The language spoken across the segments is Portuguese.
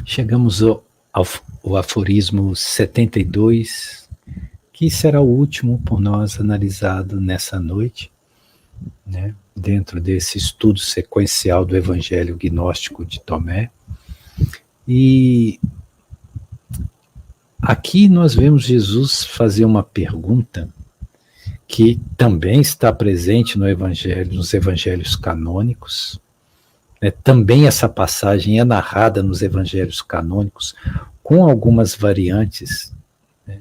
Chegamos ao aforismo 72, que será o último por nós analisado nessa noite, né, dentro desse estudo sequencial do Evangelho Gnóstico de Tomé. E aqui nós vemos Jesus fazer uma pergunta que também está presente no Evangelho, nos evangelhos canônicos. Também essa passagem é narrada nos evangelhos canônicos com algumas variantes, né,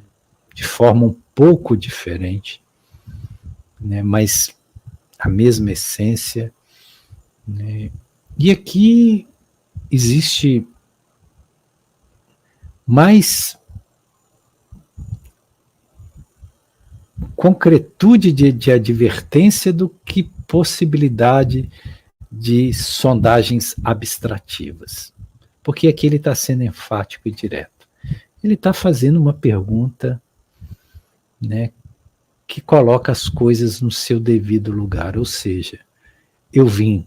de forma um pouco diferente, né, mas a mesma essência, né. E aqui existe mais concretude de advertência do que possibilidade de sondagens abstrativas. Porque aqui ele está sendo enfático e direto. Ele está fazendo uma pergunta, né, que coloca as coisas no seu devido lugar. Ou seja, eu vim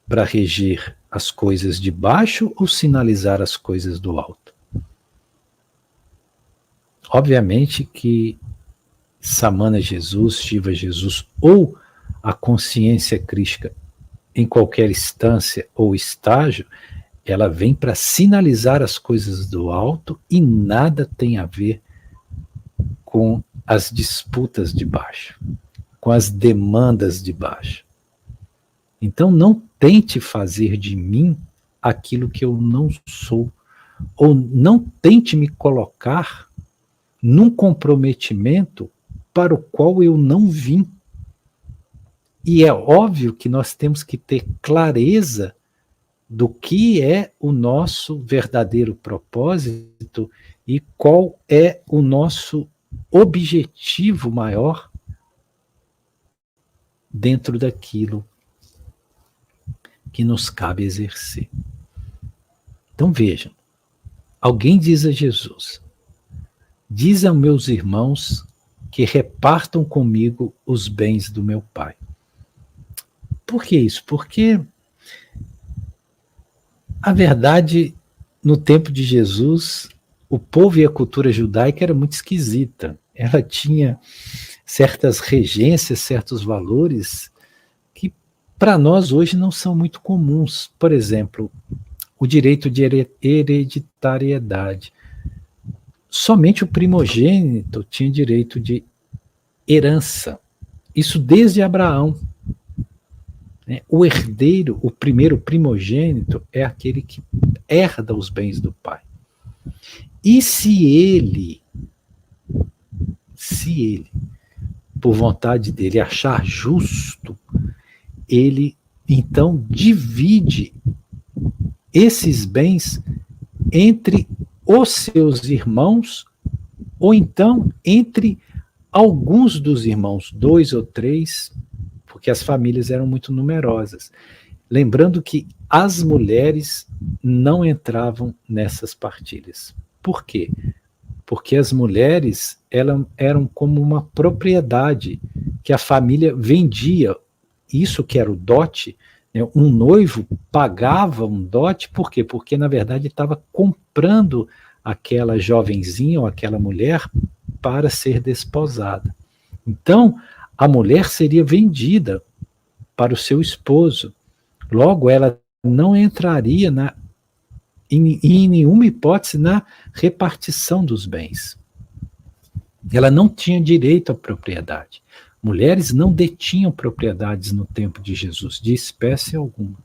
para reger as coisas de baixo ou sinalizar as coisas do alto? Obviamente que Samana Jesus, Shiva Jesus ou a consciência crística em qualquer instância ou estágio, ela vem para sinalizar as coisas do alto e nada tem a ver com as disputas de baixo, com as demandas de baixo. Então não tente fazer de mim aquilo que eu não sou, ou não tente me colocar num comprometimento para o qual eu não vim. E é óbvio que nós temos que ter clareza do que é o nosso verdadeiro propósito e qual é o nosso objetivo maior dentro daquilo que nos cabe exercer. Então vejam, alguém diz a Jesus: diz aos meus irmãos que repartam comigo os bens do meu Pai. Por que isso? Porque a verdade, no tempo de Jesus, o povo e a cultura judaica era muito esquisita. Ela tinha certas regências, certos valores que para nós hoje não são muito comuns. Por exemplo, o direito de hereditariedade. Somente o primogênito tinha direito de herança. Isso desde Abraão. O herdeiro, o primeiro primogênito, é aquele que herda os bens do pai. E se ele, por vontade dele, achar justo, ele então divide esses bens entre os seus irmãos, ou então entre alguns dos irmãos, 2 ou 3, porque as famílias eram muito numerosas. Lembrando que as mulheres não entravam nessas partilhas. Por quê? Porque as mulheres eram como uma propriedade que a família vendia. Isso que era o dote, né? Um noivo pagava um dote, por quê? Porque, na verdade, estava comprando aquela jovenzinha ou aquela mulher para ser desposada. Então, a mulher seria vendida para o seu esposo. Logo, ela não entraria em nenhuma hipótese na repartição dos bens. Ela não tinha direito à propriedade. Mulheres não detinham propriedades no tempo de Jesus, de espécie alguma.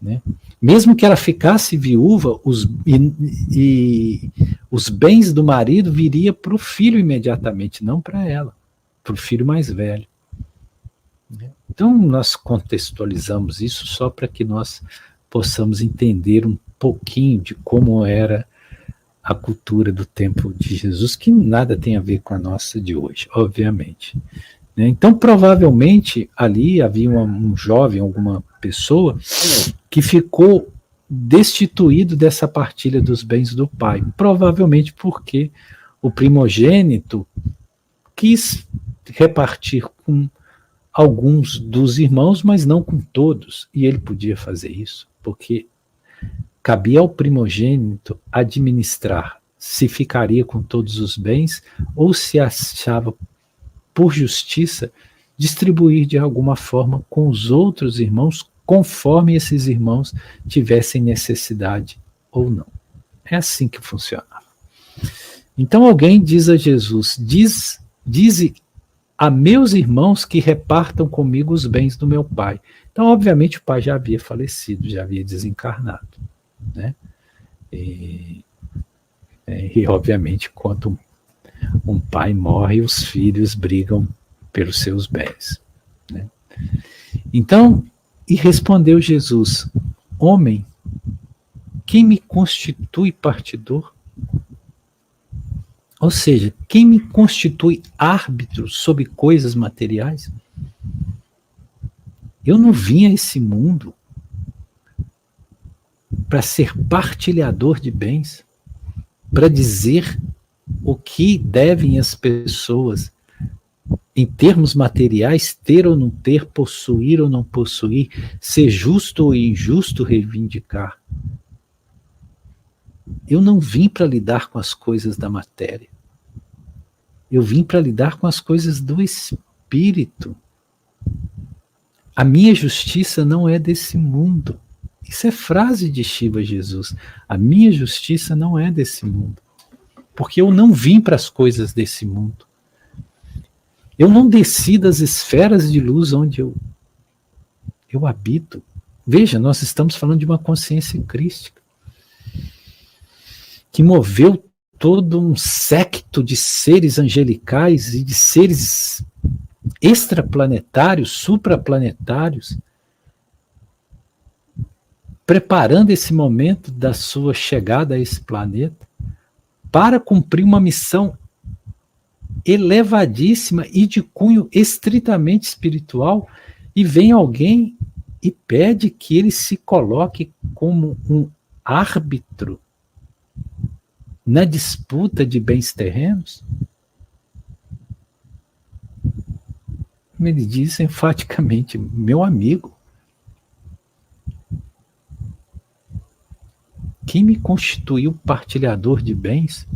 Né? Mesmo que ela ficasse viúva, os bens do marido viriam para o filho imediatamente, não para ela, para o filho mais velho. Então, nós contextualizamos isso só para que nós possamos entender um pouquinho de como era a cultura do tempo de Jesus, que nada tem a ver com a nossa de hoje, obviamente. Então, provavelmente, ali havia um jovem, alguma pessoa, que ficou destituído dessa partilha dos bens do pai, provavelmente porque o primogênito quis repartir com alguns dos irmãos, mas não com todos, e ele podia fazer isso, porque cabia ao primogênito administrar se ficaria com todos os bens ou se achava por justiça distribuir de alguma forma com os outros irmãos, conforme esses irmãos tivessem necessidade ou não. É assim que funcionava. Então alguém diz a Jesus, dize a meus irmãos que repartam comigo os bens do meu pai. Então, obviamente, o pai já havia falecido, já havia desencarnado, né? E obviamente, quando um pai morre, os filhos brigam pelos seus bens, né? Então, e respondeu Jesus, homem, quem me constitui partidor? Ou seja, quem me constitui árbitro sobre coisas materiais? Eu não vim a esse mundo para ser partilhador de bens, para dizer o que devem as pessoas, em termos materiais, ter ou não ter, possuir ou não possuir, ser justo ou injusto reivindicar. Eu não vim para lidar com as coisas da matéria. Eu vim para lidar com as coisas do espírito. A minha justiça não é desse mundo. Isso é frase de Shiva Jesus. A minha justiça não é desse mundo. Porque eu não vim para as coisas desse mundo. Eu não desci das esferas de luz onde eu habito. Veja, nós estamos falando de uma consciência crística que moveu todo um séquito de seres angelicais e de seres extraplanetários, supraplanetários, preparando esse momento da sua chegada a esse planeta para cumprir uma missão elevadíssima e de cunho estritamente espiritual, e vem alguém e pede que ele se coloque como um árbitro na disputa de bens terrenos? Ele diz enfaticamente, meu amigo, quem me constituiu partilhador de bens?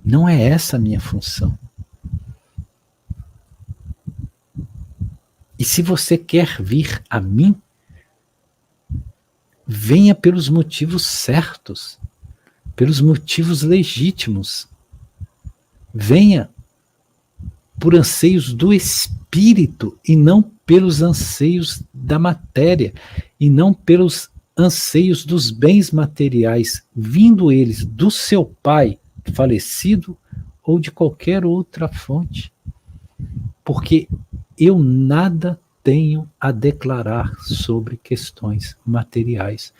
Não é essa a minha função. E se você quer vir a mim, venha pelos motivos certos, pelos motivos legítimos. Venha por anseios do espírito e não pelos anseios da matéria, e não pelos anseios dos bens materiais, vindo eles do seu pai falecido ou de qualquer outra fonte. Porque eu nada tenho a declarar sobre questões materiais.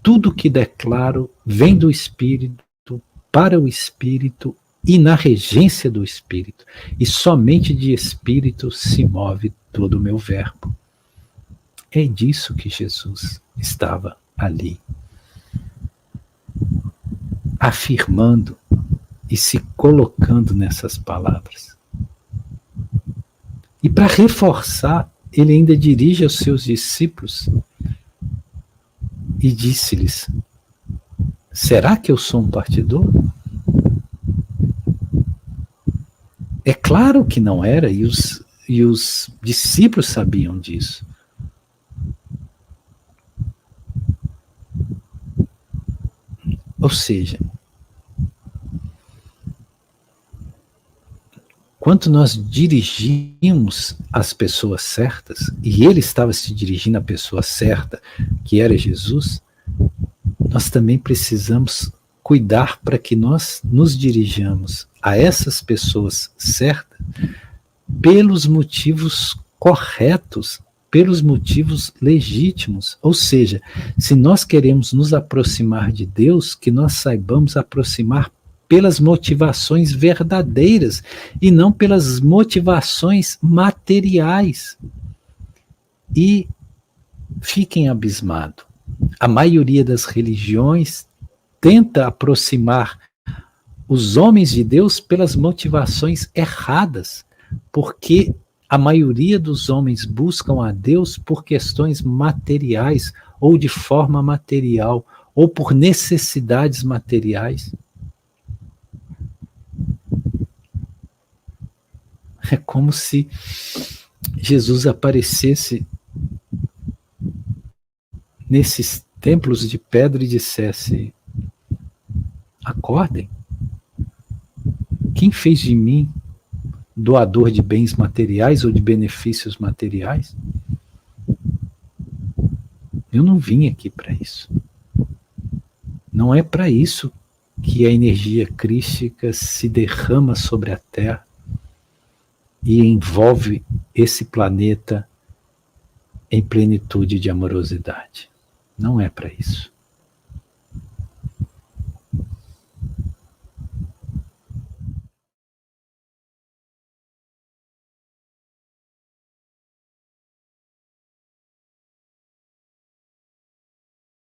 Tudo que declaro vem do Espírito, para o Espírito e na regência do Espírito. E somente de Espírito se move todo o meu verbo. É disso que Jesus estava ali, afirmando e se colocando nessas palavras. E para reforçar, ele ainda dirige aos seus discípulos e disse-lhes, será que eu sou um partidor? É claro que não era, e os discípulos sabiam disso. Ou seja, quando nós dirigimos as pessoas certas, e ele estava se dirigindo à pessoa certa, que era Jesus, nós também precisamos cuidar para que nós nos dirijamos a essas pessoas certas pelos motivos corretos, pelos motivos legítimos. Ou seja, se nós queremos nos aproximar de Deus, que nós saibamos aproximar pelas motivações verdadeiras e não pelas motivações materiais. E fiquem abismados. A maioria das religiões tenta aproximar os homens de Deus pelas motivações erradas, porque a maioria dos homens buscam a Deus por questões materiais, ou de forma material, ou por necessidades materiais. É como se Jesus aparecesse nesses templos de pedra e dissesse: acordem. Quem fez de mim doador de bens materiais ou de benefícios materiais? Eu não vim aqui para isso. Não é para isso que a energia crística se derrama sobre a Terra e envolve esse planeta em plenitude de amorosidade. Não é para isso.